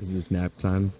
Is this nap time?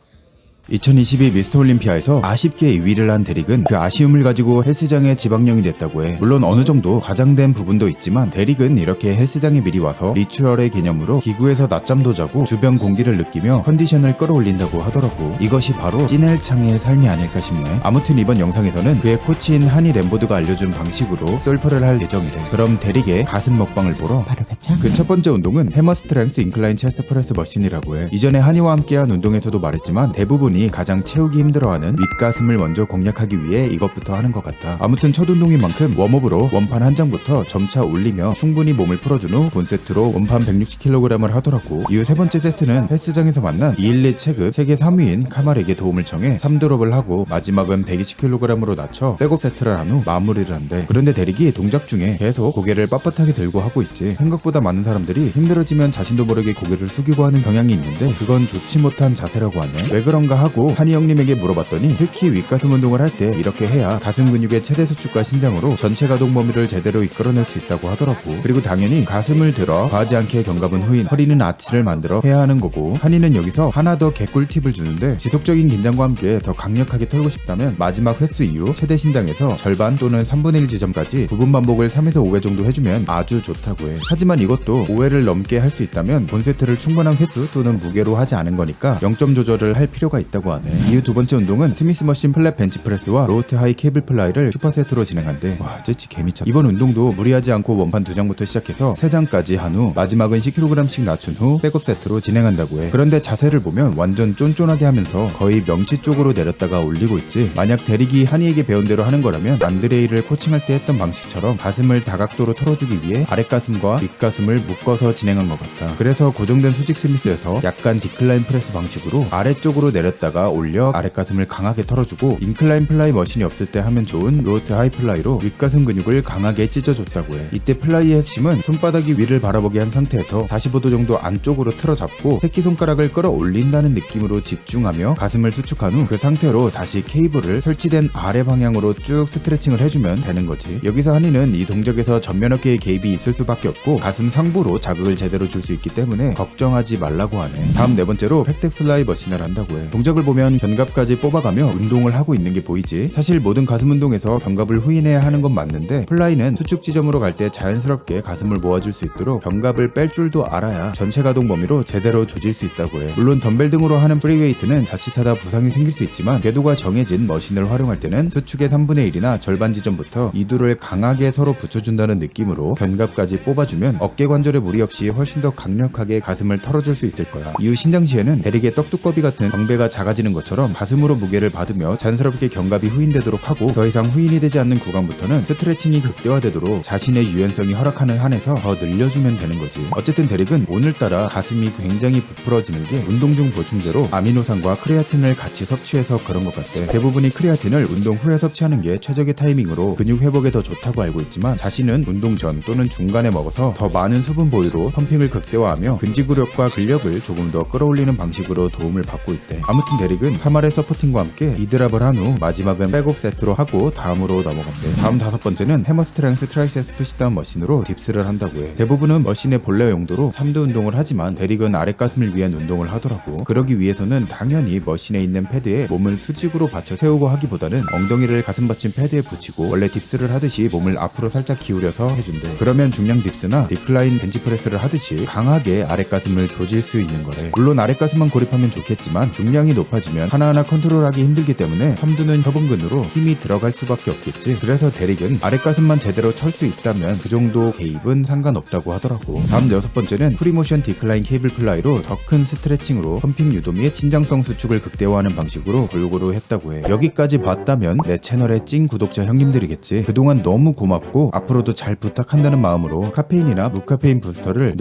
2022 미스터 올림피아에서 아쉽게 2위를 한 데릭은 그 아쉬움을 가지고 헬스장의 지방령이 됐다고 해. 물론 어느 정도 과장된 부분도 있지만 데릭은 이렇게 헬스장에 미리 와서 리추얼의 개념으로 기구에서 낮잠도 자고 주변 공기를 느끼며 컨디션을 끌어올린다고 하더라고. 이것이 바로 찐헬창의 삶이 아닐까 싶네. 아무튼 이번 영상에서는 그의 코치인 하니 램보드가 알려준 방식으로 솔프를 할 예정이래. 그럼 데릭의 가슴 먹방을 보러 바로 가자. 그 첫 번째 운동은 해머 스트렝스 인클라인 체스트 프레스 머신이라고 해. 이전에 하니와 함께한 운동에서도 말했지만 대부분이 가장 채우기 힘들어하는 윗가슴을 먼저 공략하기 위해 이것부터 하는 것 같아. 아무튼 첫 운동인 만큼 웜업으로 원판 한 장부터 점차 올리며 충분히 몸을 풀어준 후 본 세트로 원판 160kg을 하더라고. 이후 세 번째 세트는 헬스장에서 만난 212 체급 세계 3위인 카말에게 도움을 청해 3드롭을 하고 마지막은 120kg으로 낮춰 백업 세트를 한 후 마무리를 한대. 그런데 데릭이 동작 중에 계속 고개를 빳빳하게 들고 하고 있지. 생각보다 많은 사람들이 힘들어지면 자신도 모르게 고개를 숙이고 하는 경향이 있는데 그건 좋지 못한 자세라고 하네. 왜 그런가 하고 한이 형님에게 물어봤더니 특히 윗가슴 운동을 할 때 이렇게 해야 가슴 근육의 최대 수축과 신장으로 전체 가동 범위를 제대로 이끌어낼 수 있다고 하더라고. 그리고 당연히 가슴을 들어 과하지 않게 견갑은 후인, 허리는 아치를 만들어 해야 하는 거고, 한이는 여기서 하나 더 개꿀 팁을 주는데 지속적인 긴장과 함께 더 강력하게 털고 싶다면 마지막 횟수 이후 최대 신장에서 절반 또는 3분의 1 지점까지 부분 반복을 3에서 5회 정도 해주면 아주 좋다고 해. 하지만 이것도 5회를 넘게 할 수 있다면 본 세트를 충분한 횟수 또는 무게로 하지 않은 거니까 0점 조절을 할 필요가 있다고 하네. 이후 두 번째 운동은 스미스 머신 플랫 벤치프레스와 로우트 하이 케이블 플라이를 슈퍼세트로 진행한대. 와, 쟤치 개미쳤다. 이번 운동도 무리하지 않고 원판 2장부터 시작해서 3장까지 한 후 마지막은 10kg씩 낮춘 후 백업 세트로 진행한다고 해. 그런데 자세를 보면 완전 쫀쫀하게 하면서 거의 명치 쪽으로 내렸다가 올리고 있지. 만약 데릭이 한이에게 배운 대로 하는 거라면 안드레이를 코칭할 때 했던 방식처럼 가슴을 다각도로 털어주기 위해 아랫가슴과 윗가슴을 묶어서 진행한 것 같아. 그래서 고정된 수직 스미스에서 약간 디클라인 프레스 방식으로 아래쪽으로 내렸다가 올려 아랫가슴을 강하게 털어주고, 인클라인 플라이 머신이 없을 때 하면 좋은 로우트 하이 플라이로 윗가슴 근육을 강하게 찢어줬다고 해. 이때 플라이의 핵심은 손바닥이 위를 바라보게 한 상태에서 45도 정도 안쪽으로 틀어잡고 새끼손가락을 끌어올린다는 느낌으로 집중하며 가슴을 수축한 후 그 상태로 다시 케이블을 설치된 아래 방향으로 쭉 스트레칭을 해주면 되는 거지. 여기서 한이는 이 동작에서 전면 어깨의 개입이 있을 수밖에 없고 가슴 상부로 자극을 제대로 줄 수 있기 때문에 걱정하지 말라고 하네. 다음 네 번째로 팩덱 플라이 머신을 한다고 해. 동작을 보면 견갑까지 뽑아가며 운동을 하고 있는 게 보이지. 사실 모든 가슴 운동에서 견갑을 후인해야 하는 건 맞는데 플라이는 수축 지점으로 갈 때 자연스럽게 가슴을 모아줄 수 있도록 견갑을 뺄 줄도 알아야 전체 가동 범위로 제대로 조질 수 있다고 해. 물론 덤벨 등으로 하는 프리웨이트는 자칫하다 부상이 생길 수 있지만 궤도가 정해진 머신을 활용할 때는 수축의 3분의 1이나 절반 지점부터 이두를 강하게 서로 붙여준다는 느낌으로 견갑까지 뽑아주면 어깨 관절에 무리 없이 훨씬 더 강력하게 가슴을 털어줄 수 있을 거야. 이후 신장 시에는 데릭의 떡두꺼비 같은 광배가 작아지는 것처럼 가슴으로 무게를 받으며 자연스럽게 견갑이 후인되도록 하고, 더 이상 후인이 되지 않는 구간부터는 스트레칭이 극대화되도록 자신의 유연성이 허락하는 한에서 더 늘려주면 되는 거지. 어쨌든 데릭은 오늘따라 가슴이 굉장히 부풀어지는 게 운동 중 보충제로 아미노산과 크레아틴을 같이 섭취해서 그런 것 같대. 대부분이 크레아틴을 운동 후에 섭취하는 게 최적의 타이밍으로 근육 회복에 더 좋다고 알고 있지만 자신은 운동 전 또는 중간에 먹어서 더 많은 수분 보유로 펌핑을 극대화하며 근지구력과 근력을 조금 더 끌어올리는 방식으로 도움을 받고 있대. 아무튼 데릭은 카말의 서포팅과 함께 이드랍을 한 후 마지막은 백업 세트로 하고 다음으로 넘어갔대. 다음 다섯 번째는 해머 스트렝스 트라이세스 푸시다운 머신으로 딥스를 한다고 해. 대부분은 머신의 본래 용도로 3두 운동을 하지만 데릭은 아랫가슴을 위한 운동을 하더라고. 그러기 위해서는 당연히 머신에 있는 패드에 몸을 수직으로 받쳐 세우고 하기보다는 엉덩이를 가슴 받침 패드에 붙이고 원래 딥스를 하듯이 몸을 앞으로 살짝 기울여서 해준대. 그러면 중량 딥스나 디클라인 벤치프레스를 하듯이 강하게 아랫가슴을 조질 수 있는 거래. 물론 아랫가슴만 고립하면 좋겠지만 중량이 높아지면 하나하나 컨트롤하기 힘들기 때문에 3두는 협응근으로 힘이 들어갈 수밖에 없겠지. 그래서 데릭은 아랫가슴만 제대로 털 수 있다면 그 정도 개입은 상관없다고 하더라고. 다음 여섯 번째는 프리모션 디클라인 케이블 플라이로 더 큰 스트레칭으로 펌핑 유도 및 신장성 수축을 극대화하는 방식으로 골고루 했다고 해. 여기까지 봤다면 내 채널의 찐 구독자 형님들이겠지. 그동안 너무 고맙고 앞으로도 잘 부탁한다는 마음으로 카페인이나 무카페인 부스터를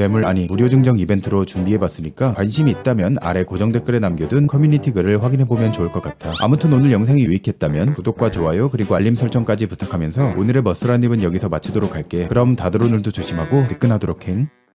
무료 증정 이벤트로 준비해봤으니까 관심이 있다면 아래 고정 댓글에 남겨둔 커뮤니티 글을 확인해보면 좋을 것 같아. 아무튼 오늘 영상이 유익했다면 구독과 좋아요 그리고 알림 설정까지 부탁하면서 오늘의 머슬한 입은 여기서 마치도록 할게. 그럼 다들 오늘도 조심하고 뜨끈하도록 행.